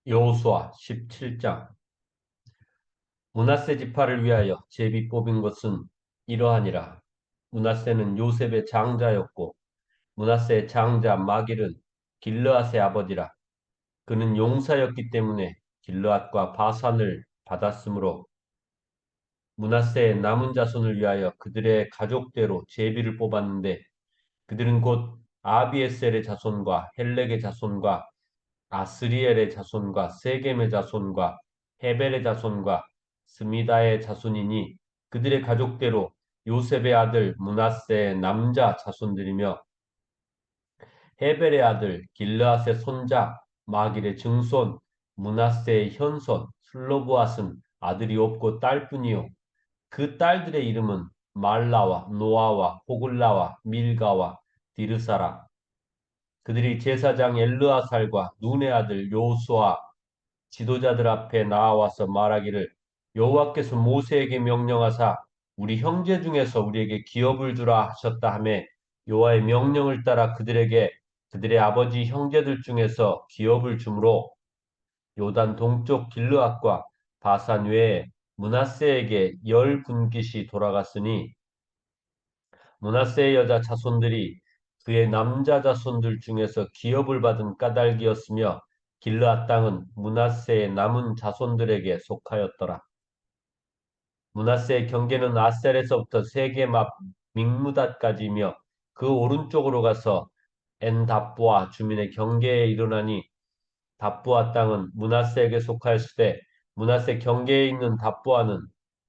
여호수아 17장. 므낫세 지파를 위하여 제비 뽑은 것은 이러하니라. 므낫세는 요셉의 장자였고 므낫세의 장자 마길은 길르앗의 아버지라. 그는 용사였기 때문에 길르앗과 바산을 받았으므로 므낫세의 남은 자손을 위하여 그들의 가족대로 제비를 뽑았는데, 그들은 곧 아비에셀의 자손과 헬렉의 자손과 아스리엘의 자손과 세겜의 자손과 헤벨의 자손과 스미다의 자손이니, 그들의 가족대로 요셉의 아들 므낫세의 남자 자손들이며, 헤벨의 아들 길르앗의 손자 마길의 증손 므낫세의 현손 슬로브앗은 아들이 없고 딸뿐이요, 그 딸들의 이름은 말라와 노아와 호글라와 밀가와 디르사라. 그들이 제사장 엘르아살과 눈의 아들 요수아 지도자들 앞에 나와서 말하기를, 여호와께서 모세에게 명령하사 우리 형제 중에서 우리에게 기업을 주라 하셨다 하매, 여호와의 명령을 따라 그들에게 그들의 아버지 형제들 중에서 기업을 주므로 요단 동쪽 길르앗과 바산 외에 므낫세에게 열 분깃이 돌아갔으니, 므낫세의 여자 자손들이 그의 남자 자손들 중에서 기업을 받은 까닭이었으며, 길르앗 땅은 므낫세의 남은 자손들에게 속하였더라. 므낫세의 경계는 아셀에서부터 세겜 앞 믹무닷까지이며, 그 오른쪽으로 가서 엔답보아 주민의 경계에 이르나니, 답보아 땅은 므낫세에게 속하였을 때 므낫세 경계에 있는 답보아는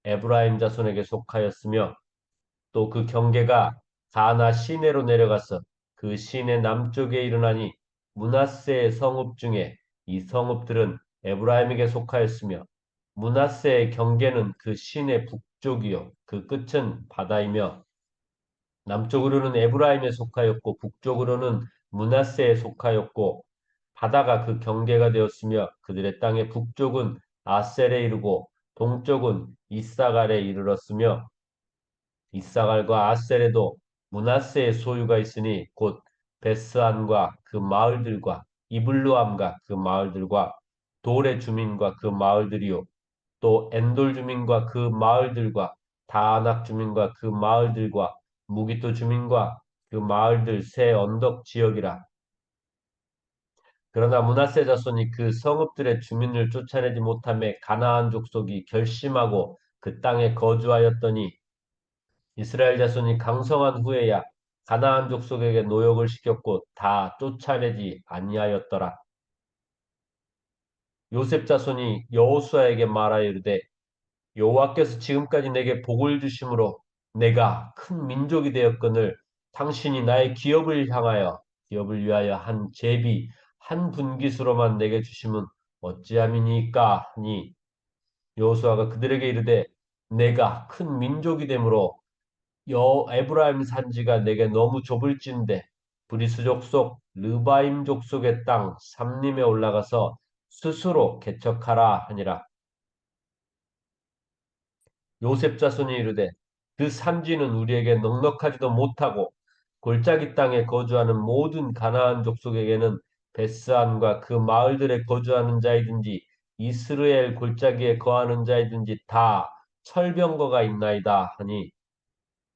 에브라임 자손에게 속하였으며, 또 그 경계가 가나 시내로 내려가서 그 시내 남쪽에 이르나니, 므낫세의 성읍 중에 이 성읍들은 에브라임에게 속하였으며, 므낫세의 경계는 그 시내 북쪽이요 그 끝은 바다이며, 남쪽으로는 에브라임에 속하였고 북쪽으로는 므낫세에 속하였고, 바다가 그 경계가 되었으며, 그들의 땅의 북쪽은 아셀에 이르고 동쪽은 이사갈에 이르렀으며, 이사갈과 아셀에도 므낫세의 소유가 있으니, 곧 베스안과 그 마을들과 이블루암과 그 마을들과 돌의 주민과 그 마을들이요, 또 엔돌 주민과 그 마을들과 다아낙 주민과 그 마을들과 무기또 주민과 그 마을들 새 언덕 지역이라. 그러나 므낫세 자손이 그 성읍들의 주민을 쫓아내지 못하며 가나안 족속이 결심하고 그 땅에 거주하였더니, 이스라엘 자손이 강성한 후에야 가나안 족속에게 노역을 시켰고 다 쫓아내지 아니하였더라. 요셉 자손이 여호수아에게 말하여 이르되, 여호와께서 지금까지 내게 복을 주심으로 내가 큰 민족이 되었거늘, 당신이 나의 기업을 위하여 한 제비 한 분깃으로만 내게 주심은 어찌함이니까 하니, 여호수아가 그들에게 이르되, 내가 큰 민족이 되므로 여 에브라임 산지가 내게 너무 좁을진데 브리스 족속 르바임 족속의 땅 삼림에 올라가서 스스로 개척하라 하니라. 요셉 자손이 이르되, 그 산지는 우리에게 넉넉하지도 못하고 골짜기 땅에 거주하는 모든 가나안 족속에게는 베스안과 그 마을들에 거주하는 자이든지 이스라엘 골짜기에 거하는 자이든지 다 철병거가 있나이다 하니,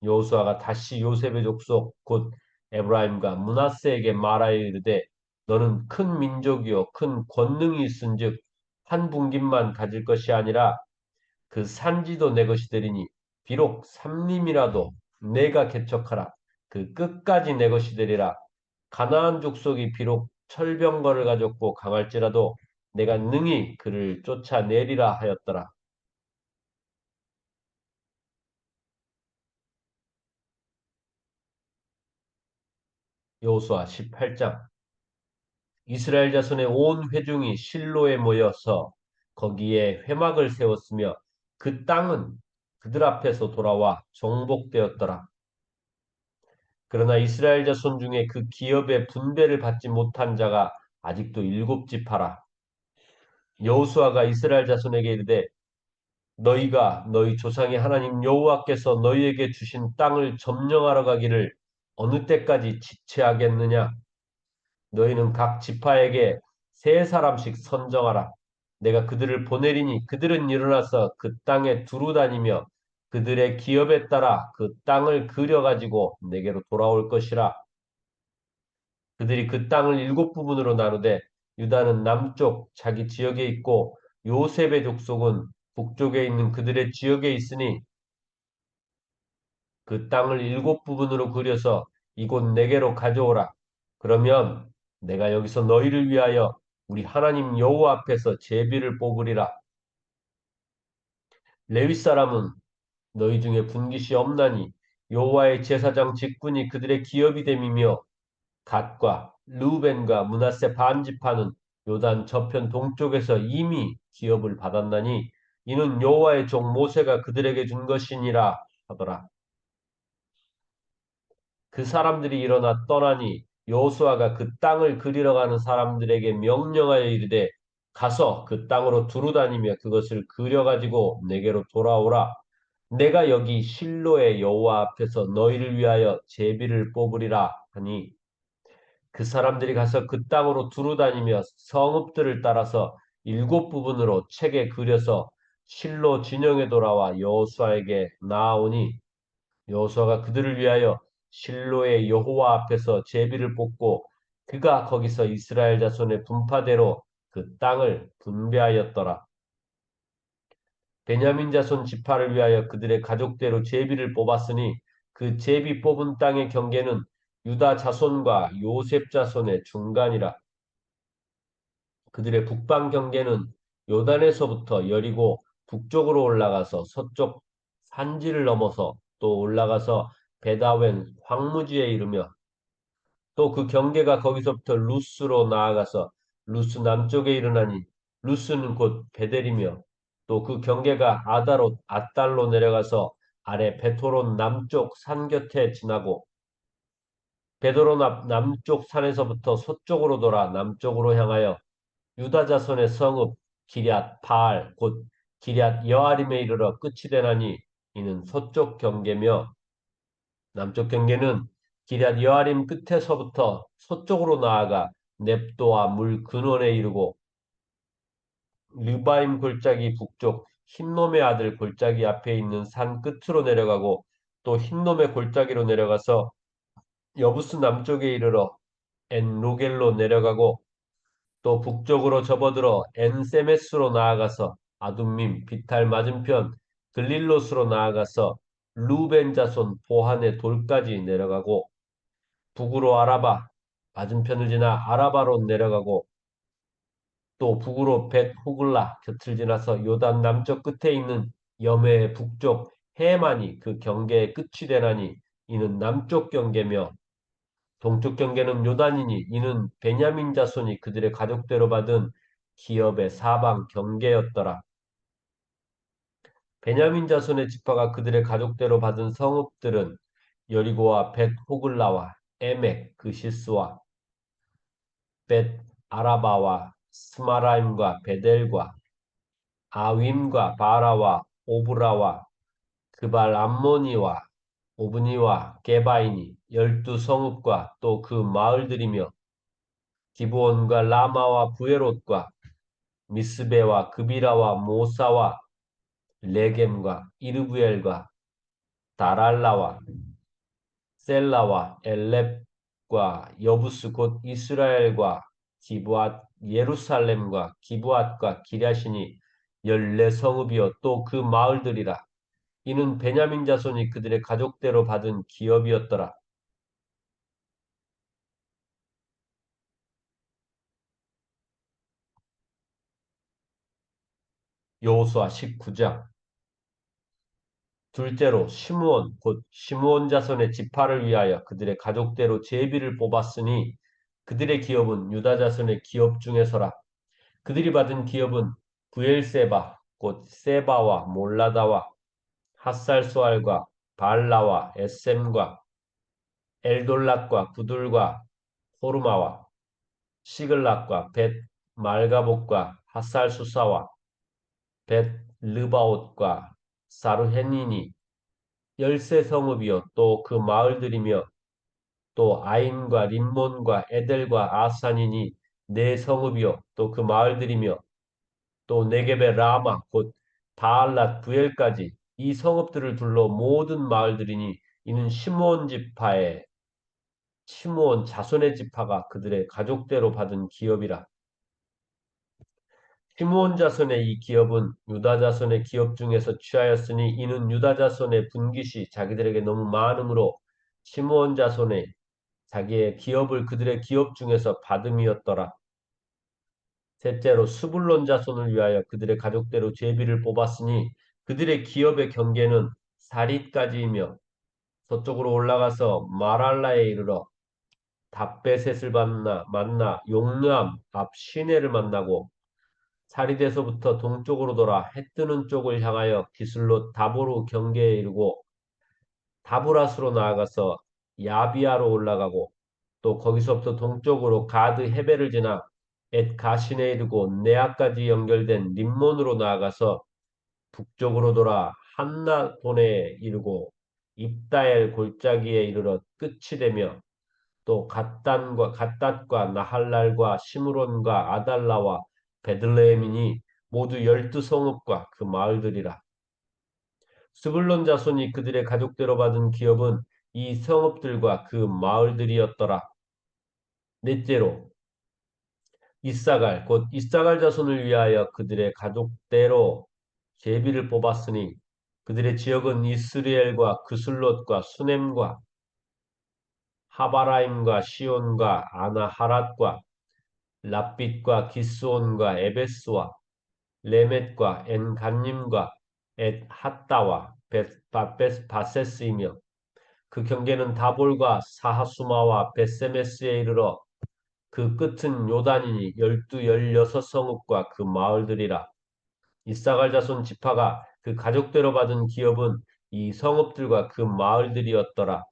여호수아가 다시 요셉의 족속 곧 에브라임과 므낫세에게 말하여 이르되, 너는 큰 민족이요 큰 권능이 있은즉 한 분깃만 가질 것이 아니라 그 산지도 내 것이 되리니, 비록 삼림이라도 내가 개척하라. 그 끝까지 내 것이 되리라. 가나안 족속이 비록 철병거를 가졌고 강할지라도 내가 능히 그를 쫓아내리라 하였더라. 여호수아 18장. 이스라엘 자손의 온 회중이 실로에 모여서 거기에 회막을 세웠으며, 그 땅은 그들 앞에서 돌아와 정복되었더라. 그러나 이스라엘 자손 중에 그 기업의 분배를 받지 못한 자가 아직도 일곱 지파라. 여호수아가 이스라엘 자손에게 이르되, 너희가 너희 조상의 하나님 여호와께서 너희에게 주신 땅을 점령하러 가기를 어느 때까지 지체하겠느냐? 너희는 각 지파에게 세 사람씩 선정하라. 내가 그들을 보내리니 그들은 일어나서 그 땅에 두루 다니며 그들의 기업에 따라 그 땅을 그려가지고 내게로 돌아올 것이라. 그들이 그 땅을 일곱 부분으로 나누되 유다는 남쪽 자기 지역에 있고 요셉의 족속은 북쪽에 있는 그들의 지역에 있으니 그 땅을 일곱 부분으로 그려서 이곳 내게로 가져오라. 그러면 내가 여기서 너희를 위하여 우리 하나님 여호와 앞에서 제비를 뽑으리라. 레위 사람은 너희 중에 분깃이 없나니 여호와의 제사장 직분이 그들의 기업이 됨이며 갓과 르우벤과 므낫세 반지파는 요단 저편 동쪽에서 이미 기업을 받았나니 이는 여호와의 종 모세가 그들에게 준 것이니라 하더라. 그 사람들이 일어나 떠나니 여호수아가 그 땅을 그리러 가는 사람들에게 명령하여 이르되 가서 그 땅으로 두루 다니며 그것을 그려 가지고 내게로 돌아오라. 내가 여기 실로의 여호와 앞에서 너희를 위하여 제비를 뽑으리라 하니 그 사람들이 가서 그 땅으로 두루 다니며 성읍들을 따라서 일곱 부분으로 책에 그려서 실로 진영에 돌아와 여호수아에게 나아오니 여호수아가 그들을 위하여 실로의 여호와 앞에서 제비를 뽑고 그가 거기서 이스라엘 자손의 분파대로 그 땅을 분배하였더라. 베냐민 자손 지파를 위하여 그들의 가족대로 제비를 뽑았으니 그 제비 뽑은 땅의 경계는 유다 자손과 요셉 자손의 중간이라. 그들의 북방 경계는 요단에서부터 여리고 북쪽으로 올라가서 서쪽 산지를 넘어서 또 올라가서 베다웬 황무지에 이르며 또 그 경계가 거기서부터 루스로 나아가서 루스 남쪽에 이르나니 루스는 곧 베델이며 또 그 경계가 아다롯 아달로 내려가서 아래 베토론 남쪽 산 곁에 지나고 베드로 남쪽 산에서부터 서쪽으로 돌아 남쪽으로 향하여 유다 자손의 성읍 기럇 바알 곧 기럇 여아림에 이르러 끝이 되나니 이는 서쪽 경계며 남쪽 경계는 기럇 여아림 끝에서부터 서쪽으로 나아가 넵도와 물 근원에 이르고 르바임 골짜기 북쪽 흰놈의 아들 골짜기 앞에 있는 산 끝으로 내려가고 또 흰놈의 골짜기로 내려가서 여부스 남쪽에 이르러 엔 로겔로 내려가고 또 북쪽으로 접어들어 엔세메스로 나아가서 아둠밈 비탈 맞은편 글릴롯으로 나아가서 루벤 자손 보한의 돌까지 내려가고 북으로 아라바 맞은편을 지나 아라바로 내려가고 또 북으로 벳 호글라 곁을 지나서 요단 남쪽 끝에 있는 여매의 북쪽 해만이 그 경계의 끝이 되나니 이는 남쪽 경계며 동쪽 경계는 요단이니 이는 베냐민 자손이 그들의 가족대로 받은 기업의 사방 경계였더라. 베냐민 자손의 지파가 그들의 가족대로 받은 성읍들은 여리고와 벳 호글라와 에멕 그 시스와 벳 아라바와 스마라임과 베델과 아윈과 바라와 오브라와 그발 암모니와 오브니와 게바이니 열두 성읍과 또 그 마을들이며 기브온과 라마와 부에롯과 미스베와 그비라와 모사와 레겜과 이르부엘과 다랄라와 셀라와 엘렙과 여부스 곧 이스라엘과 기브앗 예루살렘과 기브앗과 기랴시니 14성읍이요 또 그 마을들이라. 이는 베냐민 자손이 그들의 가족대로 받은 기업이었더라. 여호수아 19장. 둘째로 시므온 곧 시므온 자손의 지파를 위하여 그들의 가족대로 제비를 뽑았으니 그들의 기업은 유다 자손의 기업 중에서라. 그들이 받은 기업은 부엘세바 곧 세바와 몰라다와 핫살소알과 발라와 에셈과 엘돌락과 구둘과 호르마와 시글락과 벳 말가복과 핫살수사와 벳 르바옷과 사르헤니니 열세 성읍이요 또 그 마을들이며 또 아인과 림몬과 에델과 아산이니 네 성읍이요 또 그 마을들이며 또 네겝의 라마 곧 바알랏 부엘까지 이 성읍들을 둘러 모든 마을들이니 이는 시므온 지파의 시므온 자손의 지파가 그들의 가족대로 받은 기업이라. 시므온 자손의 이 기업은 유다 자손의 기업 중에서 취하였으니 이는 유다 자손의 분깃이 자기들에게 너무 많으므로 시므온 자손의 자기의 기업을 그들의 기업 중에서 받음이었더라. 셋째로 스불론 자손을 위하여 그들의 가족대로 제비를 뽑았으니 그들의 기업의 경계는 사릿까지이며 서쪽으로 올라가서 마랄라에 이르러 답베셋을 만나 용르암 앞 시내를 만나고 사릿에서부터 동쪽으로 돌아 해 뜨는 쪽을 향하여 기슬롯 다보르 경계에 이르고 다브라스로 나아가서 야비아로 올라가고 또 거기서부터 동쪽으로 가드 헤베를 지나 엣 가신에 이르고 네아까지 연결된 림몬으로 나아가서 북쪽으로 돌아 한나돈에 이르고 입다엘 골짜기에 이르러 끝이 되며 또 갓닷과 나할랄과 시므론과 아달라와 베들레헴이니 모두 12성읍과 그 마을들이라. 스불론 자손이 그들의 가족대로 받은 기업은 이 성읍들과 그 마을들이었더라. 넷째로 이사갈 곧 이사갈 자손을 위하여 그들의 가족대로 제비를 뽑았으니 그들의 지역은 이스리엘과 그슬롯과 수넴과 하바라임과 시온과 아나하랏과 랍빗과 기스온과 에베스와 레멧과 엔간님과 엣 핫다와 바세스이며 그 경계는 다볼과 사하수마와 베세메스에 이르러 그 끝은 요단이니 열여섯 성읍과 그 마을들이라. 이사갈 자손 지파가 그 가족대로 받은 기업은 이 성읍들과 그 마을들이었더라.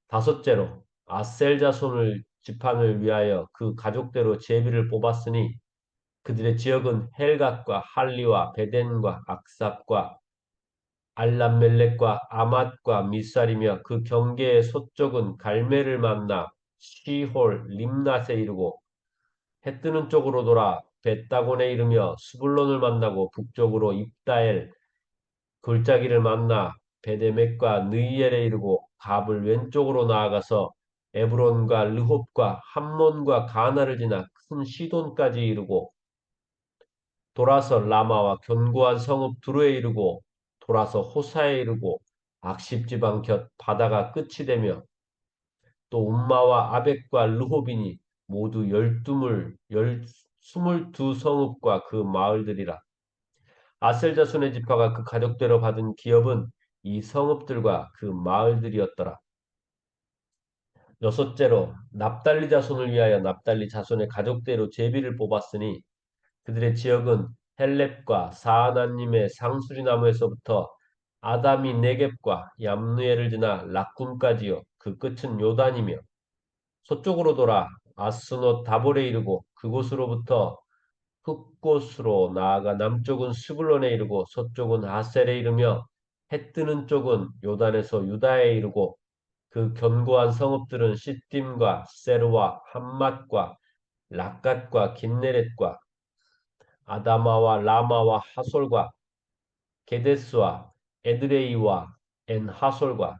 다섯째로 아셀 자손을 지판을 위하여 그 가족대로 제비를 뽑았으니 그들의 지역은 헬갓과 할리와 베덴과 악삽과 알람멜렉과 아맛과 미살이며 그 경계의 서쪽은 갈멜을 만나 시홀 림낫에 이르고 해 뜨는 쪽으로 돌아 벳다곤에 이르며 스불론을 만나고 북쪽으로 입다엘 골짜기를 만나 베데멕과 느이엘에 이르고 갑을 왼쪽으로 나아가서 에브론과 르홉과 함몬과 가나를 지나 큰 시돈까지 이르고 돌아서 라마와 견고한 성읍 두루에 이르고 돌아서 호사에 이르고 악십 지방 곁 바다가 끝이 되며 또 움마와 아벡과 르호빈이 모두 스물두 성읍과 그 마을들이라. 아셀 자손의 지파가 그 가족대로 받은 기업은 이 성읍들과 그 마을들이었더라. 여섯째로 납달리 자손을 위하여 납달리 자손의 가족대로 제비를 뽑았으니 그들의 지역은 헬렙과 사하나님의 상수리 나무에서부터 아담이 네겝과 얌누에를 지나 락군까지요. 그 끝은 요단이며 서쪽으로 돌아 아스노 다볼에 이르고 그곳으로부터 흑곳으로 나아가 남쪽은 스불론에 이르고 서쪽은 아셀에 이르며 해 뜨는 쪽은 요단에서 유다에 이르고 그 견고한 성읍들은 시딤과 세르와 함맛과 락갓과 긴네렛과 아다마와 라마와 하솔과 게데스와 에드레이와 엔하솔과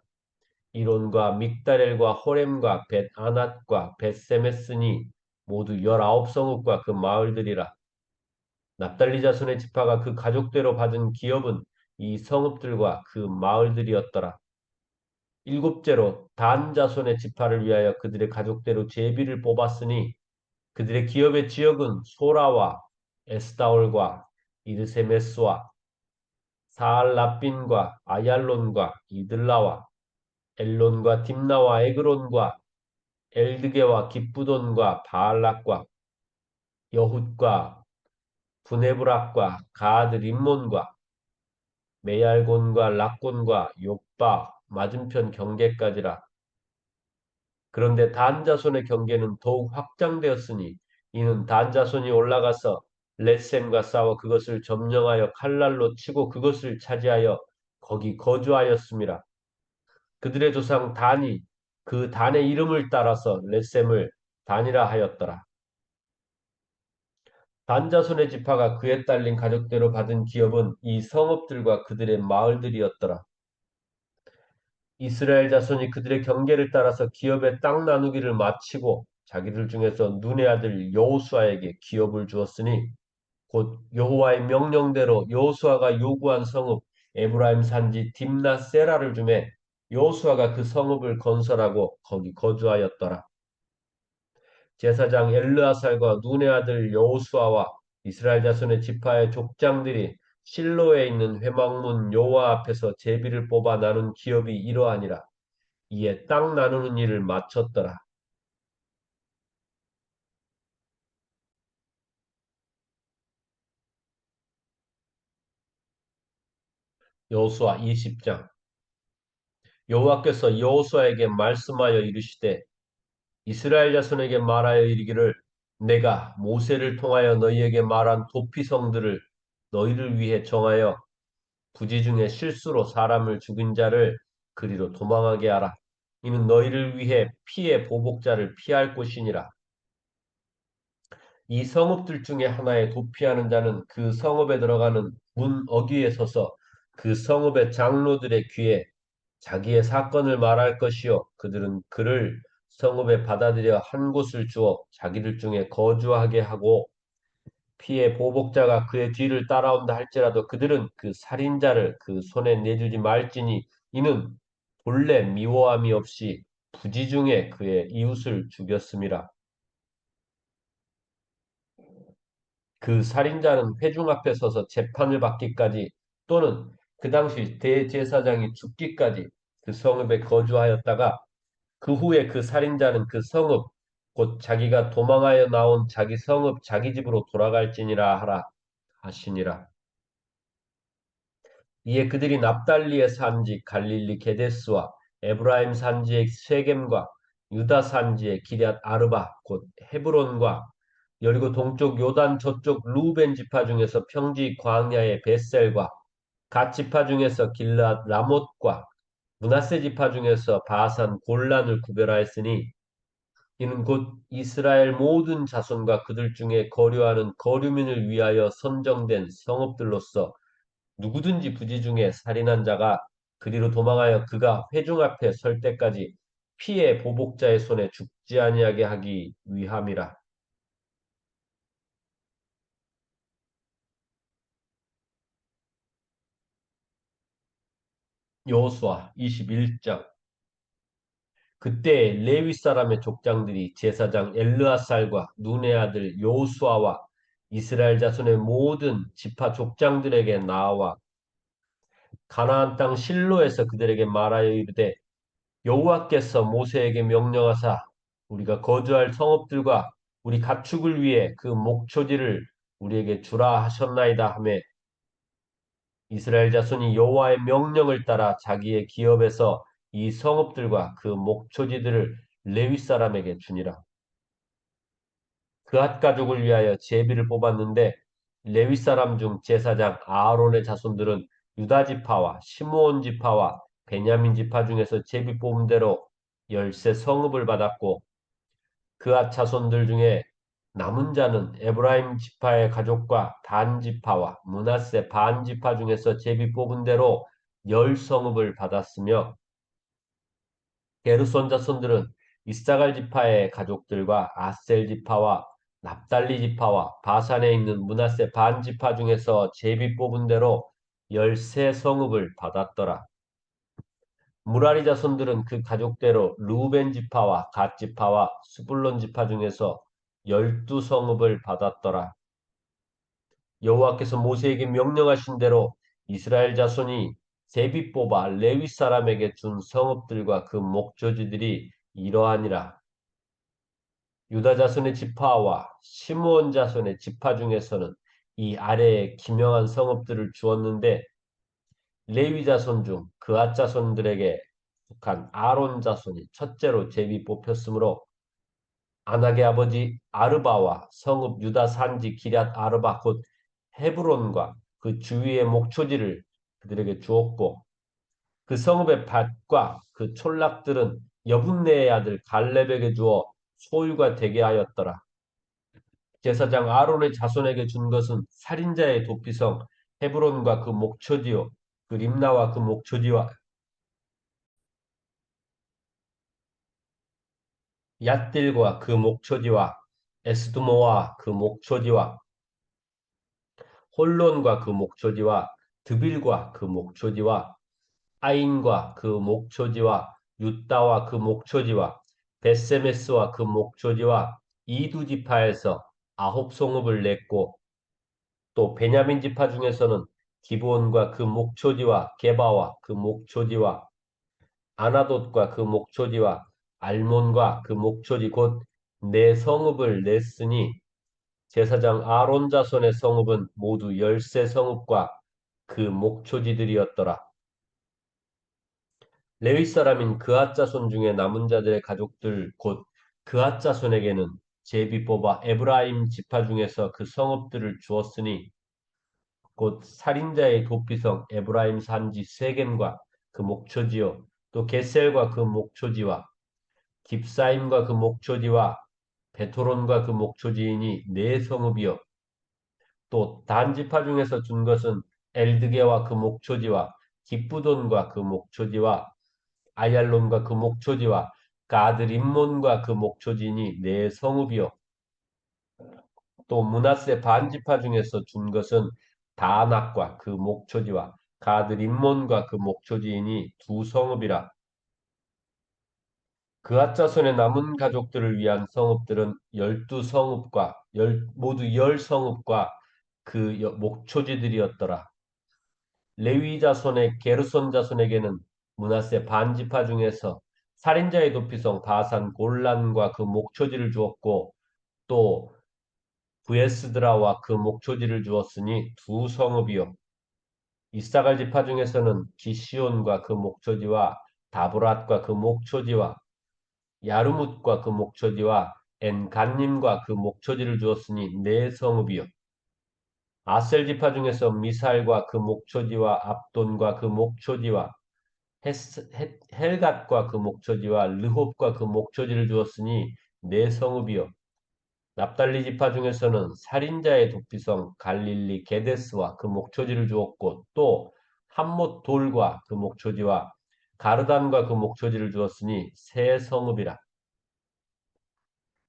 이론과 믹다렐과 호렘과 벳 아낫과 벳세메스니 모두 19성읍과 그 마을들이라. 납달리 자손의 지파가 그 가족대로 받은 기업은 이 성읍들과 그 마을들이었더라. 일곱째로 단 자손의 지파를 위하여 그들의 가족대로 제비를 뽑았으니 그들의 기업의 지역은 소라와 에스다올과 이르세메스와 사알라빈과 아얄론과 이들라와 엘론과 딥나와 에그론과 엘드게와 기쁘돈과 바알락과 여훗과 부네브락과 가드 림몬과 메얄곤과 락곤과 욥바 맞은편 경계까지라. 그런데 단 자손의 경계는 더욱 확장되었으니 이는 단 자손이 올라가서 렛셈과 싸워 그것을 점령하여 칼날로 치고 그것을 차지하여 거기 거주하였습니다. 그들의 조상 단이 그 단의 이름을 따라서 렛셈을 단이라 하였더라. 단자손의 지파가 그에 딸린 가족대로 받은 기업은 이 성읍들과 그들의 마을들이었더라. 이스라엘 자손이 그들의 경계를 따라서 기업의 땅 나누기를 마치고 자기들 중에서 눈의 아들 여호수아에게 기업을 주었으니 곧 여호와의 명령대로 여호수아가 요구한 성읍 에브라임 산지 딥나세라를 주매 여호수아가 그 성읍을 건설하고 거기 거주하였더라. 제사장 엘르아살과 눈의 아들 여호수아와 이스라엘 자손의 지파의 족장들이 실로에 있는 회막문 여호와 앞에서 제비를 뽑아 나눈 기업이 이러하니라. 이에 땅 나누는 일을 마쳤더라. 여호수아 20장. 여호와께서 여호수아에게 말씀하여 이르시되 이스라엘 자손에게 말하여 이르기를 내가 모세를 통하여 너희에게 말한 도피성들을 너희를 위해 정하여 부지 중에 실수로 사람을 죽인 자를 그리로 도망하게 하라. 이는 너희를 위해 피의 보복자를 피할 곳이니라. 이 성읍들 중에 하나에 도피하는 자는 그 성읍에 들어가는 문 어귀에 서서 그 성읍의 장로들의 귀에 자기의 사건을 말할 것이요. 그들은 그를 성읍에 받아들여 한 곳을 주어 자기들 중에 거주하게 하고 피의 보복자가 그의 뒤를 따라온다 할지라도 그들은 그 살인자를 그 손에 내주지 말지니 이는 본래 미워함이 없이 부지 중에 그의 이웃을 죽였음이라. 그 살인자는 회중 앞에 서서 재판을 받기까지 또는 그 당시 대제사장이 죽기까지 그 성읍에 거주하였다가 그 후에 그 살인자는 그 성읍 곧 자기가 도망하여 나온 자기 성읍 자기 집으로 돌아갈지니라 하라 하시니라. 이에 그들이 납달리의 산지 갈릴리 게데스와 에브라임 산지의 세겜과 유다 산지의 기럇 아르바 곧 헤브론과 여리고 동쪽 요단 저쪽 루벤 지파 중에서 평지 광야의 벳셀과 갓 지파 중에서 길랏 라못과 므낫세 지파 중에서 바산 골란을 구별하였으니 이는 곧 이스라엘 모든 자손과 그들 중에 거류하는 거류민을 위하여 선정된 성읍들로서 누구든지 부지 중에 살인한 자가 그리로 도망하여 그가 회중 앞에 설 때까지 피해 보복자의 손에 죽지 아니하게 하기 위함이라. 여호수아 21장. 그때 레위 사람의 족장들이 제사장 엘르아살과 눈의 아들 여호수아와 이스라엘 자손의 모든 지파 족장들에게 나와 가나안 땅 실로에서 그들에게 말하여 이르되 여호와께서 모세에게 명령하사 우리가 거주할 성읍들과 우리 가축을 위해 그 목초지를 우리에게 주라 하셨나이다 하매 이스라엘 자손이 여호와의 명령을 따라 자기의 기업에서 이 성읍들과 그 목초지들을 레위 사람에게 주니라. 그앗 가족을 위하여 제비를 뽑았는데 레위 사람 중 제사장 아론의 자손들은 유다 지파와 시므온 지파와 베냐민 지파 중에서 제비 뽑은 대로 열세 성읍을 받았고 그앗 자손들 중에 남은 자는 에브라임 지파의 가족과 단 지파와 므낫세 반 지파 중에서 제비 뽑은 대로 열 성읍을 받았으며 게르손 자손들은 이스사갈 지파의 가족들과 아셀 지파와 납달리 지파와 바산에 있는 므낫세 반 지파 중에서 제비 뽑은 대로 열세 성읍을 받았더라. 무라리 자손들은 그 가족대로 루벤 지파와 갓 지파와 스불론 지파 중에서 열두 성읍을 받았더라. 여호와께서 모세에게 명령하신 대로 이스라엘 자손이 제비 뽑아 레위 사람에게 준 성읍들과 그 목조지들이 이러하니라. 유다 자손의 지파와 시므온 자손의 지파 중에서는 이 아래에 기명한 성읍들을 주었는데 레위 자손 중 그앗 자손들에게 속한 아론 자손이 첫째로 제비 뽑혔으므로 아낙의 아버지 아르바와 성읍 유다 산지 기럇 아르바 곧 헤브론과 그 주위의 목초지를 그들에게 주었고 그 성읍의 밭과 그 촌락들은 여분네의 아들 갈렙에게 주어 소유가 되게 하였더라. 제사장 아론의 자손에게 준 것은 살인자의 도피성 헤브론과 그 목초지요. 그 림나와 그 목초지와 얏딜과 그 목초지와 에스드모와 그 목초지와 홀론과 그 목초지와 드빌과 그 목초지와 아인과 그 목초지와 유다와 그 목초지와 베세메스와 그 목초지와 이두 지파에서 아홉 성읍을 냈고 또 베냐민 지파 중에서는 기브온과 그 목초지와 게바와 그 목초지와 아나돗과 그 목초지와 알몬과 그 목초지 곧 네 성읍을 냈으니 제사장 아론 자손의 성읍은 모두 열세 성읍과 그 목초지들이었더라. 레위 사람인 그앗 자손 중에 남은 자들의 가족들 곧 그앗 자손에게는 제비 뽑아 에브라임 지파 중에서 그 성읍들을 주었으니 곧 살인자의 도피성 에브라임 산지 세겜과 그 목초지요 또 게셀과 그 목초지와 깁사임과 그 목초지와 베토론과 그 목초지이니 네 성읍이요 또 단 지파 중에서 준 것은 엘드게와 그 목초지와 깁부돈과 그 목초지와 아얄론과 그 목초지와 가드림몬과 그 목초지니 네 성읍이요 또 므낫세 반지파 중에서 준 것은 다낙과 그 목초지와 가드림몬과 그 목초지이니 두 성읍이라. 그앗 자손의 남은 가족들을 위한 성읍들은 열두 성읍과 모두 열 성읍과 그 목초지들이었더라. 레위 자손의 게르손 자손에게는 므낫세 반지파 중에서 살인자의 도피성 바산 골란과 그 목초지를 주었고 또 부에스드라와 그 목초지를 주었으니 두 성읍이요. 이사갈 지파 중에서는 기시온과 그 목초지와 다브랏과 그 목초지와 야르뭇과 그 목초지와 엔간님과 그 목초지를 주었으니 네 성읍이요. 아셀 지파 중에서 미살과 그 목초지와 압돈과 그 목초지와 헬갓과 그 목초지와 르홉과 그 목초지를 주었으니 네 성읍이요. 납달리 지파 중에서는 살인자의 도피성 갈릴리 게데스와 그 목초지를 주었고 또 함못 돌과 그 목초지와 가르단과 그 목초지를 주었으니 세 성읍이라.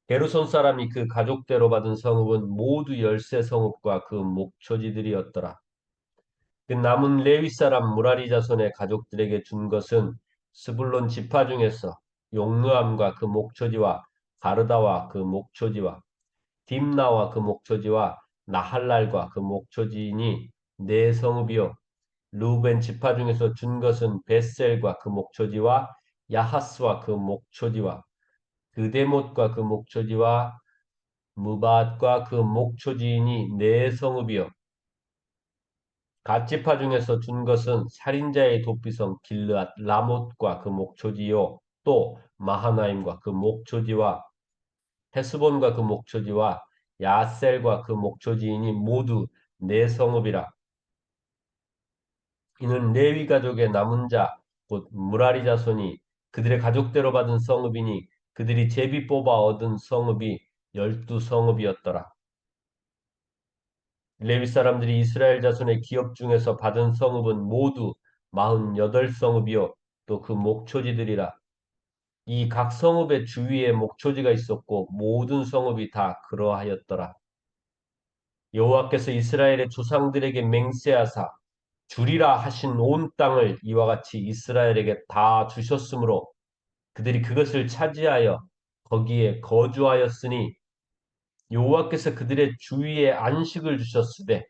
게르손 사람이 그 가족대로 받은 성읍은 모두 열세 성읍과 그 목초지들이었더라. 그 남은 레위 사람 무라리 자손의 가족들에게 준 것은 스불론 지파 중에서 용르암과 그 목초지와 가르다와 그 목초지와 딥나와 그 목초지와 나할랄과 그 목초지니 네 성읍이요. 루벤 지파 중에서 준 것은 벳셀과 그 목초지와 야하스와 그 목초지와 그데못과 그 목초지와 무밧과 그 목초지니 네 성읍이요. 갓지파 중에서 준 것은 살인자의 도피성 길르앗 라못과 그 목초지요. 또 마하나임과 그 목초지와 헤스본과 그 목초지와 야셀과 그 목초지이니 모두 네 성읍이라. 이는 레위 가족의 남은 자, 곧 무라리 자손이 그들의 가족대로 받은 성읍이니 그들이 제비 뽑아 얻은 성읍이 열두 성읍이었더라. 레위 사람들이 이스라엘 자손의 기업 중에서 받은 성읍은 모두 48 성읍이요 또 그 목초지들이라. 이 각 성읍의 주위에 목초지가 있었고 모든 성읍이 다 그러하였더라. 여호와께서 이스라엘의 조상들에게 맹세하사 주리라 하신 온 땅을 이와 같이 이스라엘에게 다 주셨으므로 그들이 그것을 차지하여 거기에 거주하였으니 여호와께서 그들의 주위에 안식을 주셨으되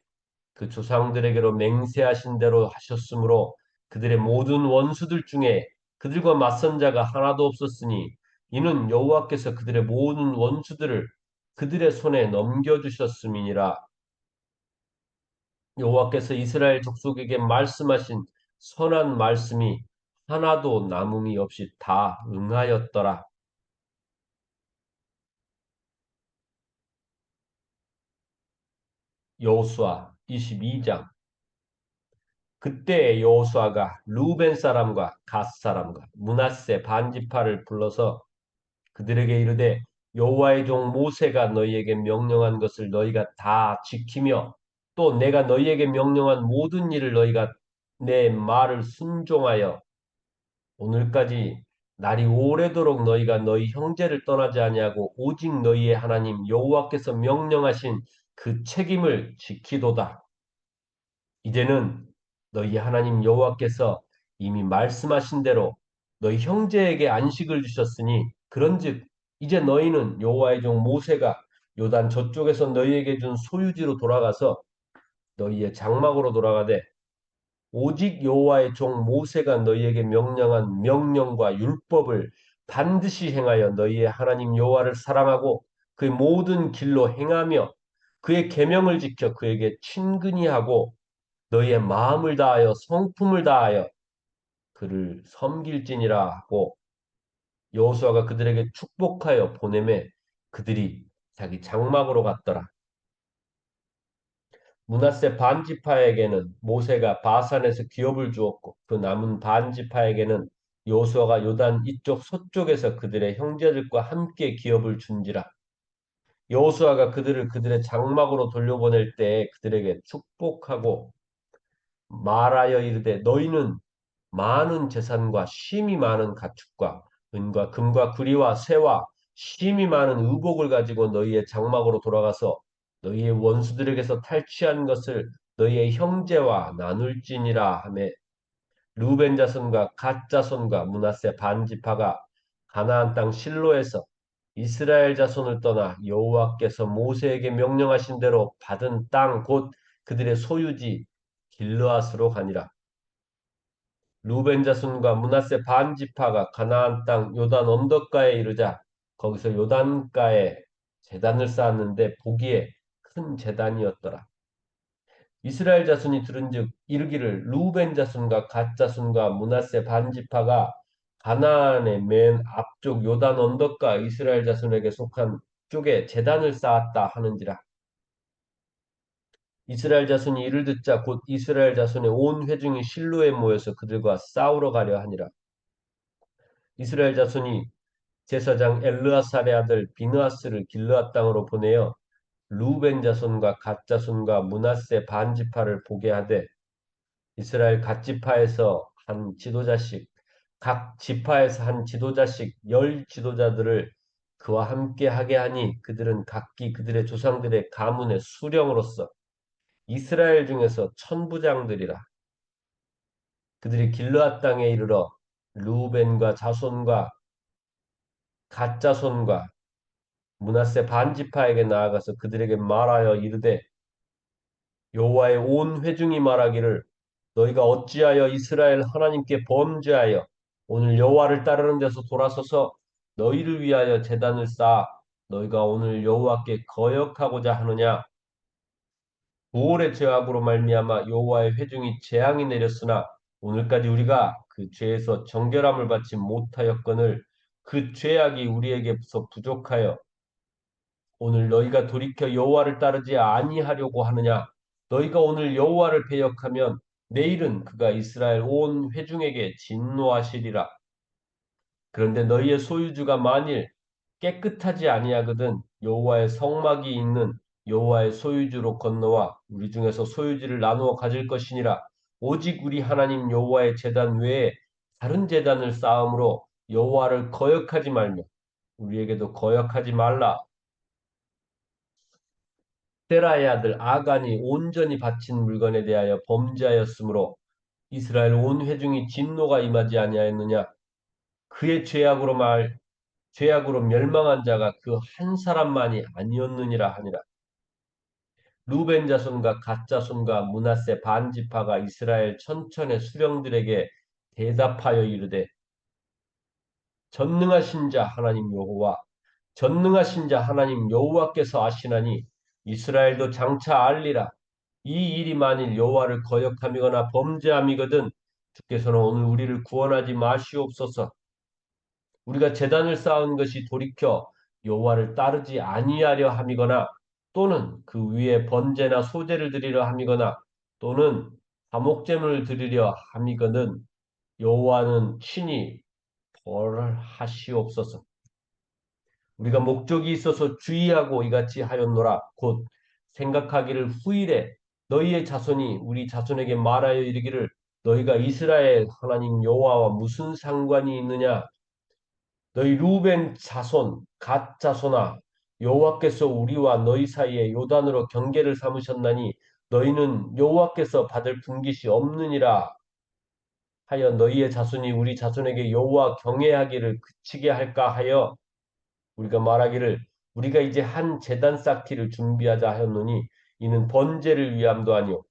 그 조상들에게로 맹세하신 대로 하셨으므로 그들의 모든 원수들 중에 그들과 맞선 자가 하나도 없었으니 이는 여호와께서 그들의 모든 원수들을 그들의 손에 넘겨주셨음이니라. 여호와께서 이스라엘 족속에게 말씀하신 선한 말씀이 하나도 남음이 없이 다 응하였더라. 여호수아 22장. 그때 여호수아가 루벤 사람과 갓 사람과 므낫세 반지파를 불러서 그들에게 이르되 여호와의 종 모세가 너희에게 명령한 것을 너희가 다 지키며 또 내가 너희에게 명령한 모든 일을 너희가 내 말을 순종하여 오늘까지 날이 오래도록 너희가 너희 형제를 떠나지 아니하고 오직 너희의 하나님 여호와께서 명령하신 그 책임을 지키도다. 이제는 너희 하나님 여호와께서 이미 말씀하신 대로 너희 형제에게 안식을 주셨으니 그런즉 이제 너희는 여호와의 종 모세가 요단 저쪽에서 너희에게 준 소유지로 돌아가서 너희의 장막으로 돌아가되 오직 여호와의 종 모세가 너희에게 명령한 명령과 율법을 반드시 행하여 너희의 하나님 여호와를 사랑하고 그의 모든 길로 행하며 그의 계명을 지켜 그에게 친근히 하고 너희의 마음을 다하여 성품을 다하여 그를 섬길지니라 하고 여호수아가 그들에게 축복하여 보내매 그들이 자기 장막으로 갔더라. 므낫세 반지파에게는 모세가 바산에서 기업을 주었고 그 남은 반지파에게는 여호수아가 요단 이쪽 서쪽에서 그들의 형제들과 함께 기업을 준지라. 여호수아가 그들을 그들의 장막으로 돌려보낼 때에 그들에게 축복하고 말하여 이르되 너희는 많은 재산과 심이 많은 가축과 은과 금과 구리와 새와 심이 많은 의복을 가지고 너희의 장막으로 돌아가서 너희의 원수들에게서 탈취한 것을 너희의 형제와 나눌지니라 하매 루벤 자손과 갓 자손과 므낫세 반지파가 가나안 땅 실로에서 이스라엘 자손을 떠나 여호와께서 모세에게 명령하신 대로 받은 땅 곧 그들의 소유지 길르앗으로 가니라. 루벤 자손과 므낫세 반 지파가 가나안 땅 요단 언덕가에 이르자 거기서 요단가에 제단을 쌓았는데 보기에 큰 제단이었더라. 이스라엘 자손이 들은즉 이르기를 루벤 자손과 갓 자손과 므낫세 반 지파가 가나안의 맨 앞쪽 요단 언덕가 이스라엘 자손에게 속한 쪽에 제단을 쌓았다 하는지라. 이스라엘 자손이 이를 듣자 곧 이스라엘 자손의 온 회중이 실로에 모여서 그들과 싸우러 가려 하니라. 이스라엘 자손이 제사장 엘르아살의 아들 비느하스를 길르앗 땅으로 보내어 루벤 자손과 갓 자손과 므낫세 반 지파를 보게 하되 이스라엘 각 지파에서 한 지도자씩 각 지파에서 한 지도자씩 열 지도자들을 그와 함께 하게 하니 그들은 각기 그들의 조상들의 가문의 수령으로서 이스라엘 중에서 천부장들이라. 그들이 길르앗 땅에 이르러 루벤과 자손과 갓 자손과 므낫세 반지파에게 나아가서 그들에게 말하여 이르되 여호와의 온 회중이 말하기를 너희가 어찌하여 이스라엘 하나님께 범죄하여 오늘 여호와를 따르는 데서 돌아서서 너희를 위하여 제단을 쌓아 너희가 오늘 여호와께 거역하고자 하느냐 부올의 죄악으로 말미암아 여호와의 회중이 재앙이 내렸으나 오늘까지 우리가 그 죄에서 정결함을 받지 못하였거늘 그 죄악이 우리에게서 부족하여 오늘 너희가 돌이켜 여호와를 따르지 아니하려고 하느냐? 너희가 오늘 여호와를 배역하면 내일은 그가 이스라엘 온 회중에게 진노하시리라. 그런데 너희의 소유주가 만일 깨끗하지 아니하거든 여호와의 성막이 있는 여호와의 소유주로 건너와 우리 중에서 소유지를 나누어 가질 것이니라. 오직 우리 하나님 여호와의 제단 외에 다른 제단을 쌓음으로 여호와를 거역하지 말며 우리에게도 거역하지 말라. 세라의 아들 아간이 온전히 바친 물건에 대하여 범죄하였으므로 이스라엘 온 회중이 진노가 임하지 아니하였느냐? 그의 죄악으로 멸망한 자가 그 한 사람만이 아니었느니라 하니라. 루벤 자손과 갓 자손과 므낫세 반 지파가 이스라엘 천천의 수령들에게 대답하여 이르되 전능하신 자 하나님 여호와 전능하신 자 하나님 여호와께서 아시나니 이스라엘도 장차 알리라. 이 일이 만일 여호와를 거역함이거나 범죄함이거든 주께서는 오늘 우리를 구원하지 마시옵소서. 우리가 제단을 쌓은 것이 돌이켜 여호와를 따르지 아니하려 함이거나 또는 그 위에 번제나 소제를 드리려 함이거나 또는 화목제물을 드리려 함이거든 여호와는 친히 벌하시옵소서. 우리가 목적이 있어서 주의하고 이같이 하였노라. 곧 생각하기를 후일에 너희의 자손이 우리 자손에게 말하여 이르기를 너희가 이스라엘 하나님 여호와와 무슨 상관이 있느냐? 너희 루벤 자손, 갓 자손아, 여호와께서 우리와 너희 사이에 요단으로 경계를 삼으셨나니 너희는 여호와께서 받을 분깃이 없느니라 하여 너희의 자손이 우리 자손에게 여호와 경외하기를 그치게 할까 하여 우리가 말하기를 우리가 이제 한 제단 쌓기를 준비하자 하였노니 이는 번제를 위함도 아니요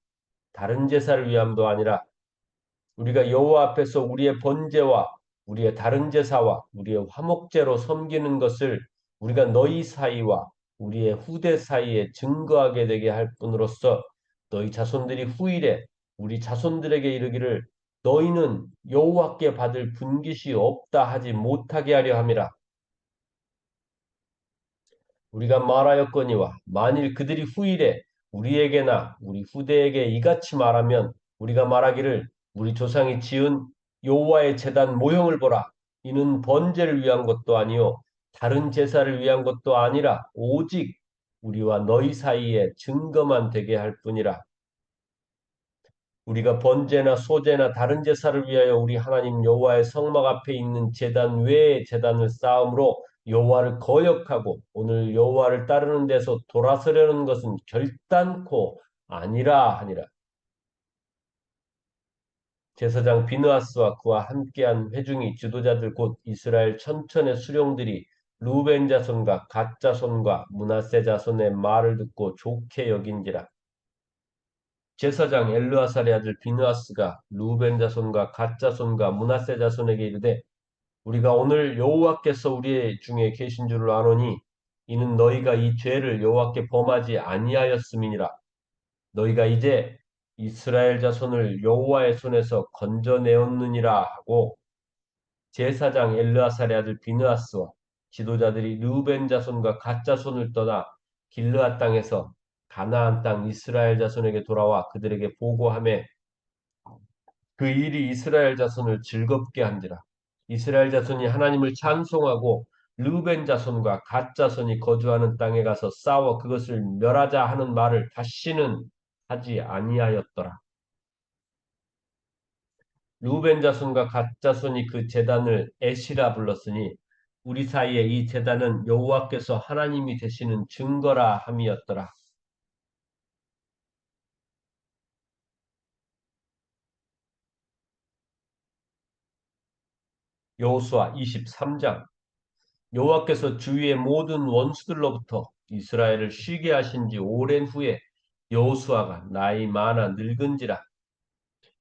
다른 제사를 위함도 아니라 우리가 여호와 앞에서 우리의 번제와 우리의 다른 제사와 우리의 화목제로 섬기는 것을 우리가 너희 사이와 우리의 후대 사이에 증거하게 되게 할 뿐으로써 너희 자손들이 후일에 우리 자손들에게 이르기를 너희는 여호와께 받을 분깃이 없다 하지 못하게 하려 함이라. 우리가 말하였거니와 만일 그들이 후일에 우리에게나 우리 후대에게 이같이 말하면 우리가 말하기를 우리 조상이 지은 여호와의 제단 모형을 보라. 이는 번제를 위한 것도 아니요 다른 제사를 위한 것도 아니라 오직 우리와 너희 사이에 증거만 되게 할 뿐이라. 우리가 번제나 소제나 다른 제사를 위하여 우리 하나님 여호와의 성막 앞에 있는 제단 외에 제단을 쌓음으로 여호와를 거역하고 오늘 여호와를 따르는 데서 돌아서려는 것은 결단코 아니라 하니라. 제사장 비느하스와 그와 함께한 회중이 지도자들 곧 이스라엘 천천의 수령들이 루벤 자손과 갓 자손과 므낫세 자손의 말을 듣고 좋게 여긴지라. 제사장 엘르아살의 아들 비느하스가 루벤 자손과 갓 자손과 므낫세 자손에게 이르되 우리가 오늘 여호와께서 우리 중에 계신 줄을 아노니 이는 너희가 이 죄를 여호와께 범하지 아니하였음이니라. 너희가 이제 이스라엘 자손을 여호와의 손에서 건져내었느니라 하고 제사장 엘르아살의 아들 비느하스와 지도자들이 르우벤 자손과 갓 자손을 떠나 길르앗 땅에서 가나안 땅 이스라엘 자손에게 돌아와 그들에게 보고하매 그 일이 이스라엘 자손을 즐겁게 한지라. 이스라엘 자손이 하나님을 찬송하고 르우벤 자손과 갓 자손이 거주하는 땅에 가서 싸워 그것을 멸하자 하는 말을 다시는 하지 아니하였더라. 르우벤 자손과 갓 자손이 그 제단을 에시라 불렀으니 우리 사이에 이 제단은 여호와께서 하나님이 되시는 증거라 함이었더라. 여호수아 23장 여호와께서 주위의 모든 원수들로부터 이스라엘을 쉬게 하신 지 오랜 후에 여호수아가 나이 많아 늙은지라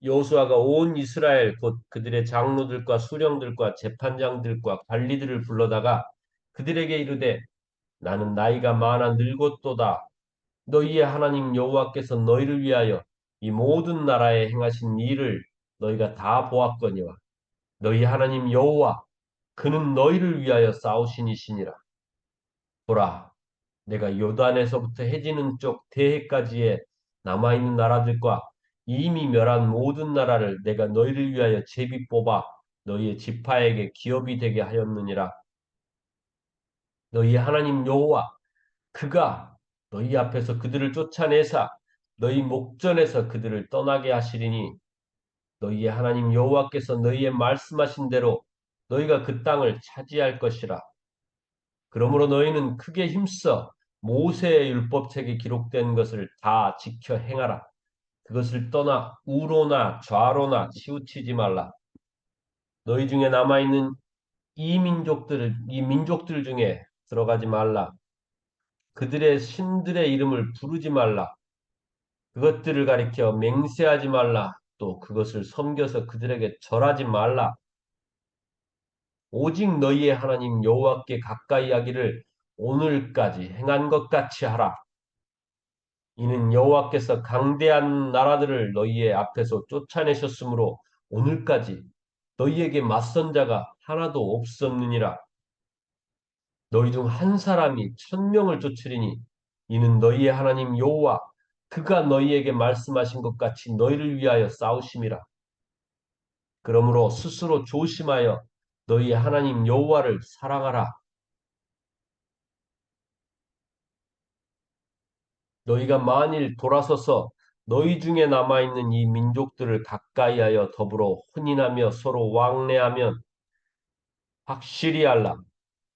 여호수아가 온 이스라엘 곧 그들의 장로들과 수령들과 재판장들과 관리들을 불러다가 그들에게 이르되 나는 나이가 많아 늙었도다 너희의 하나님 여호와께서 너희를 위하여 이 모든 나라에 행하신 일을 너희가 다 보았거니와 너희 하나님 여호와 그는 너희를 위하여 싸우신 이시니라 보라 내가 요단에서부터 해지는 쪽 대해까지의 남아있는 나라들과 이미 멸한 모든 나라를 내가 너희를 위하여 제비 뽑아 너희의 지파에게 기업이 되게 하였느니라. 너희 하나님 여호와 그가 너희 앞에서 그들을 쫓아내사 너희 목전에서 그들을 떠나게 하시리니 너희의 하나님 여호와께서 너희의 말씀하신 대로 너희가 그 땅을 차지할 것이라. 그러므로 너희는 크게 힘써 모세의 율법책에 기록된 것을 다 지켜 행하라. 그것을 떠나 우로나 좌로나 치우치지 말라. 너희 중에 남아있는 이 민족들 중에 들어가지 말라. 그들의 신들의 이름을 부르지 말라. 그것들을 가리켜 맹세하지 말라. 또 그것을 섬겨서 그들에게 절하지 말라. 오직 너희의 하나님 여호와께 가까이 하기를 오늘까지 행한 것 같이 하라. 이는 여호와께서 강대한 나라들을 너희의 앞에서 쫓아내셨으므로 오늘까지 너희에게 맞선 자가 하나도 없었느니라. 너희 중 한 사람이 1,000명을 쫓으리니 이는 너희의 하나님 여호와 그가 너희에게 말씀하신 것 같이 너희를 위하여 싸우심이라. 그러므로 스스로 조심하여 너희의 하나님 여호와를 사랑하라. 너희가 만일 돌아서서 너희 중에 남아있는 이 민족들을 가까이하여 더불어 혼인하며 서로 왕래하면 확실히 알라.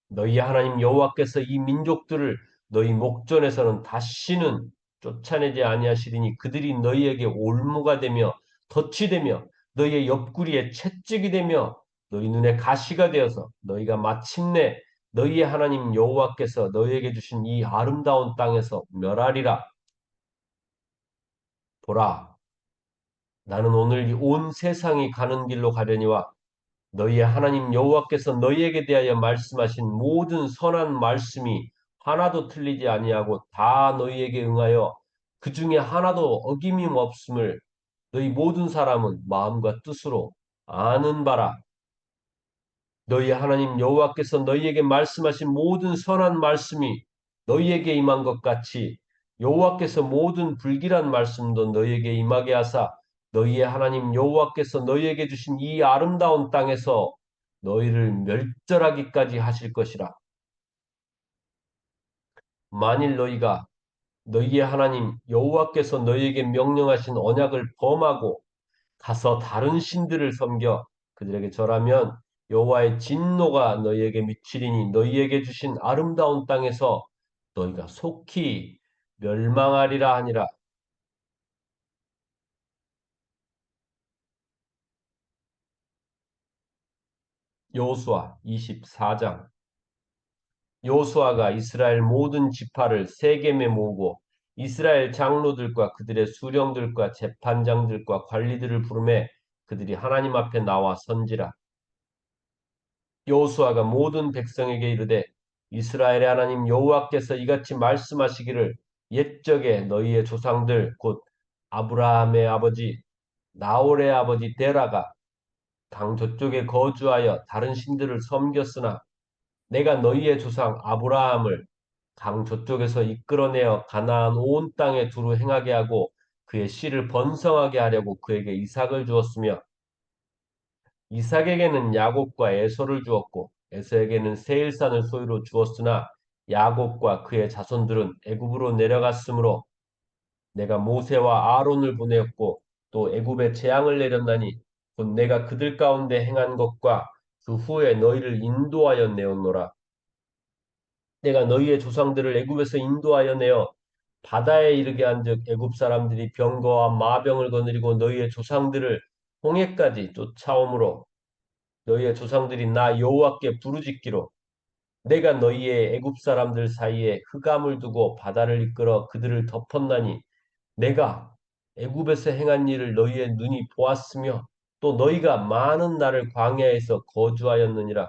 너희 하나님 여호와께서 이 민족들을 너희 목전에서는 다시는 쫓아내지 아니하시리니 그들이 너희에게 올무가 되며 덫이 되며 너희의 옆구리에 채찍이 되며 너희 눈에 가시가 되어서 너희가 마침내 너희의 하나님 여호와께서 너희에게 주신 이 아름다운 땅에서 멸하리라. 보라, 나는 오늘 이 온 세상이 가는 길로 가려니와 너희의 하나님 여호와께서 너희에게 대하여 말씀하신 모든 선한 말씀이 하나도 틀리지 아니하고 다 너희에게 응하여 그 중에 하나도 어김이 없음을 너희 모든 사람은 마음과 뜻으로 아는 바라. 너희 하나님 여호와께서 너희에게 말씀하신 모든 선한 말씀이 너희에게 임한 것 같이 여호와께서 모든 불길한 말씀도 너희에게 임하게 하사 너희의 하나님 여호와께서 너희에게 주신 이 아름다운 땅에서 너희를 멸절하기까지 하실 것이라. 만일 너희가 너희의 하나님 여호와께서 너희에게 명령하신 언약을 범하고 가서 다른 신들을 섬겨 그들에게 절하면 여호와의 진노가 너희에게 미치리니 너희에게 주신 아름다운 땅에서 너희가 속히 멸망하리라 하니라. 여호수아 24장. 여호수아가 이스라엘 모든 지파를 세겜에 모으고 이스라엘 장로들과 그들의 수령들과 재판장들과 관리들을 부르매 그들이 하나님 앞에 나와 선지라. 여호수아가 모든 백성에게 이르되 이스라엘의 하나님 여호와께서 이같이 말씀하시기를 옛적에 너희의 조상들 곧 아브라함의 아버지 나홀의 아버지 데라가 강 저쪽에 거주하여 다른 신들을 섬겼으나 내가 너희의 조상 아브라함을 강 저쪽에서 이끌어내어 가나안 온 땅에 두루 행하게 하고 그의 씨를 번성하게 하려고 그에게 이삭을 주었으며 이삭에게는 야곱과 에서를 주었고 에서에게는 세일산을 소유로 주었으나 야곱과 그의 자손들은 애굽으로 내려갔으므로 내가 모세와 아론을 보내었고 또 애굽에 재앙을 내렸나니 곧 내가 그들 가운데 행한 것과 그 후에 너희를 인도하여 내었노라. 내가 너희의 조상들을 애굽에서 인도하여 내어 바다에 이르게 한즉 애굽 사람들이 병거와 마병을 거느리고 너희의 조상들을 홍해까지 쫓아오므로 너희의 조상들이 나 여호와께 부르짖기로 내가 너희의 애굽 사람들 사이에 흑암을 두고 바다를 이끌어 그들을 덮었나니 내가 애굽에서 행한 일을 너희의 눈이 보았으며 또 너희가 많은 날을 광야에서 거주하였느니라.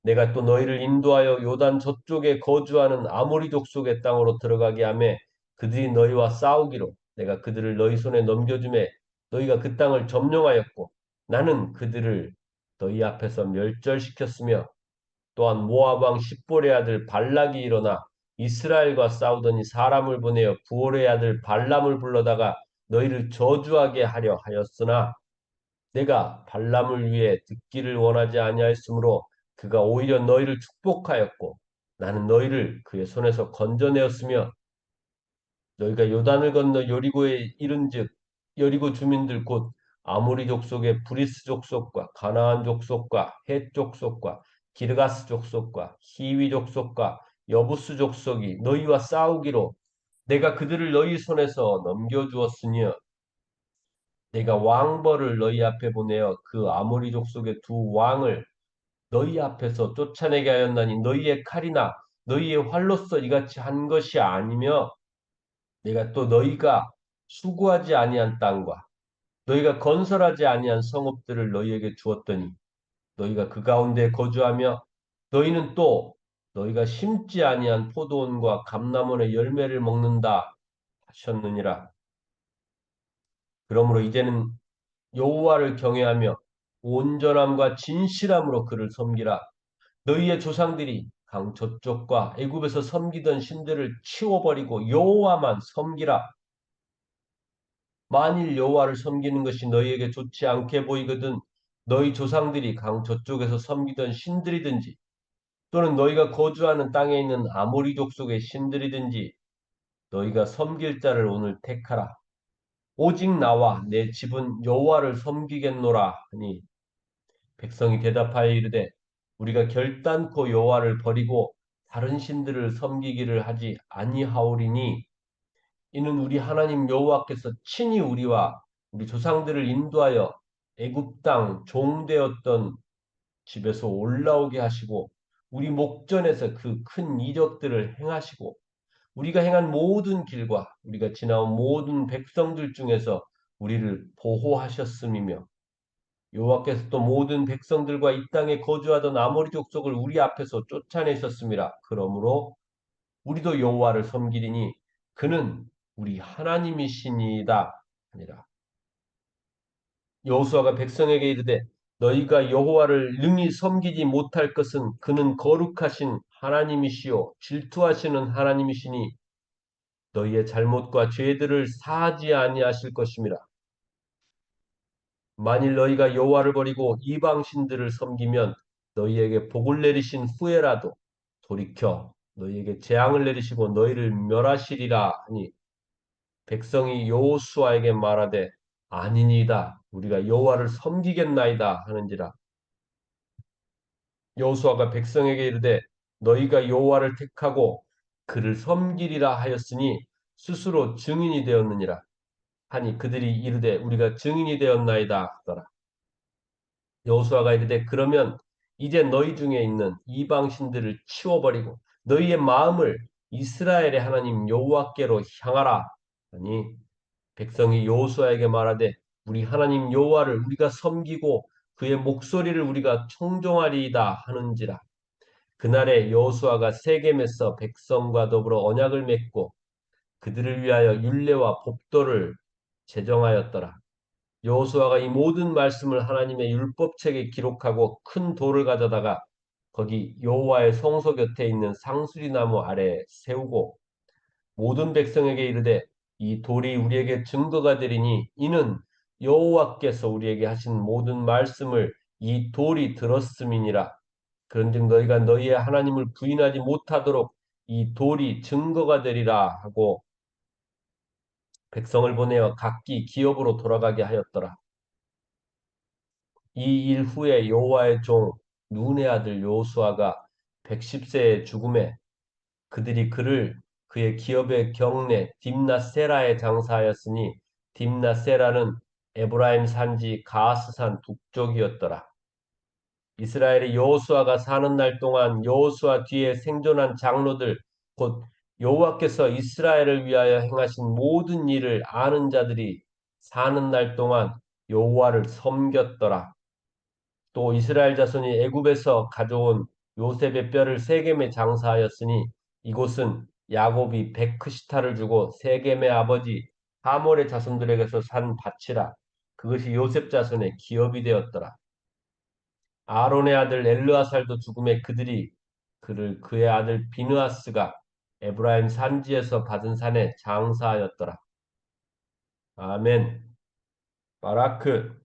내가 또 너희를 인도하여 요단 저쪽에 거주하는 아모리 족속의 땅으로 들어가게 하매 그들이 너희와 싸우기로 내가 그들을 너희 손에 넘겨주매 너희가 그 땅을 점령하였고 나는 그들을 너희 앞에서 멸절시켰으며 또한 모압 왕 십볼의 아들 발락이 일어나 이스라엘과 싸우더니 사람을 보내어 부올의 아들 발람을 불러다가 너희를 저주하게 하려 하였으나 내가 발람을 위해 듣기를 원하지 아니하였으므로 그가 오히려 너희를 축복하였고 나는 너희를 그의 손에서 건져내었으며 너희가 요단을 건너 여리고에 이른즉 여리고 주민들 곧 아모리 족속의 브리스 족속과 가나안 족속과 헷 족속과 기르가스 족속과 히위 족속과 여부스 족속이 너희와 싸우기로 내가 그들을 너희 손에서 넘겨주었으니 내가 왕벌을 너희 앞에 보내어 그 아모리 족속의 두 왕을 너희 앞에서 쫓아내게 하였나니 너희의 칼이나 너희의 활로서 이같이 한 것이 아니며 내가 또 너희가 수고하지 아니한 땅과 너희가 건설하지 아니한 성읍들을 너희에게 주었더니 너희가 그 가운데 거주하며 너희는 또 너희가 심지 아니한 포도원과 감람원의 열매를 먹는다 하셨느니라. 그러므로 이제는 여호와를 경외하며 온전함과 진실함으로 그를 섬기라. 너희의 조상들이 강 저쪽과 애굽에서 섬기던 신들을 치워버리고 여호와만 섬기라. 만일 여호와를 섬기는 것이 너희에게 좋지 않게 보이거든 너희 조상들이 강 저쪽에서 섬기던 신들이든지 또는 너희가 거주하는 땅에 있는 아모리 족속의 신들이든지 너희가 섬길 자를 오늘 택하라. 오직 나와 내 집은 여호와를 섬기겠노라 하니 백성이 대답하여 이르되 우리가 결단코 여호와를 버리고 다른 신들을 섬기기를 하지 아니하오리니 이는 우리 하나님 여호와께서 친히 우리와 우리 조상들을 인도하여 애굽 땅 종되었던 집에서 올라오게 하시고 우리 목전에서 그 큰 이적들을 행하시고 우리가 행한 모든 길과 우리가 지나온 모든 백성들 중에서 우리를 보호하셨음이며 여호와께서 또 모든 백성들과 이 땅에 거주하던 아모리 족속을 우리 앞에서 쫓아내셨습니다. 그러므로 우리도 여호와를 섬기리니 그는 우리 하나님이시니이다 아니라 여호수아가 백성에게 이르되 너희가 여호와를 능히 섬기지 못할 것은 그는 거룩하신 하나님이시요 질투하시는 하나님이시니 너희의 잘못과 죄들을 사하지 아니하실 것임이라. 만일 너희가 여호와를 버리고 이방 신들을 섬기면 너희에게 복을 내리신 후에라도 돌이켜 너희에게 재앙을 내리시고 너희를 멸하시리라 하니 백성이 여호수아에게 말하되 아니니이다 우리가 여호와를 섬기겠나이다 하는지라. 여호수아가 백성에게 이르되 너희가 여호와를 택하고 그를 섬기리라 하였으니 스스로 증인이 되었느니라 하니 그들이 이르되 우리가 증인이 되었나이다 하더라. 여호수아가 이르되 그러면 이제 너희 중에 있는 이방 신들을 치워버리고 너희의 마음을 이스라엘의 하나님 여호와께로 향하라 하니 백성이 여호수아에게 말하되 우리 하나님 여호와를 우리가 섬기고 그의 목소리를 우리가 청종하리이다 하는지라. 그날에 여호수아가 세겜에서 백성과 더불어 언약을 맺고 그들을 위하여 율례와 법도를 제정하였더라. 여호수아가 이 모든 말씀을 하나님의 율법책에 기록하고 큰 돌을 가져다가 거기 여호와의 성소 곁에 있는 상수리 나무 아래에 세우고 모든 백성에게 이르되 이 돌이 우리에게 증거가 되리니 이는 여호와께서 우리에게 하신 모든 말씀을 이 돌이 들었음이니라. 그런즉 너희가 너희의 하나님을 부인하지 못하도록 이 돌이 증거가 되리라 하고 백성을 보내어 각기 기업으로 돌아가게 하였더라. 이 일 후에 여호와의 종 눈의 아들 여호수아가 110세에 죽음에 그들이 그를 그의 기업의 경내 딥나세라에 장사하였으니 딥나세라는 에브라임 산지 가스산 북쪽이었더라. 이스라엘의 여호수아가 사는 날 동안 여호수아 뒤에 생존한 장로들 곧 여호와께서 이스라엘을 위하여 행하신 모든 일을 아는 자들이 사는 날 동안 여호와를 섬겼더라. 또 이스라엘 자손이 애굽에서 가져온 요셉의 뼈를 세겜에 장사하였으니 이곳은 야곱이 베크시타를 주고 세겜의 아버지 하몰의 자손들에게서 산 밭이라. 그것이 요셉 자손의 기업이 되었더라. 아론의 아들 엘르아살도 죽음에 그들이 그를 그의 아들 비느하스가 에브라임 산지에서 받은 산에 장사하였더라. 아멘. 바라크.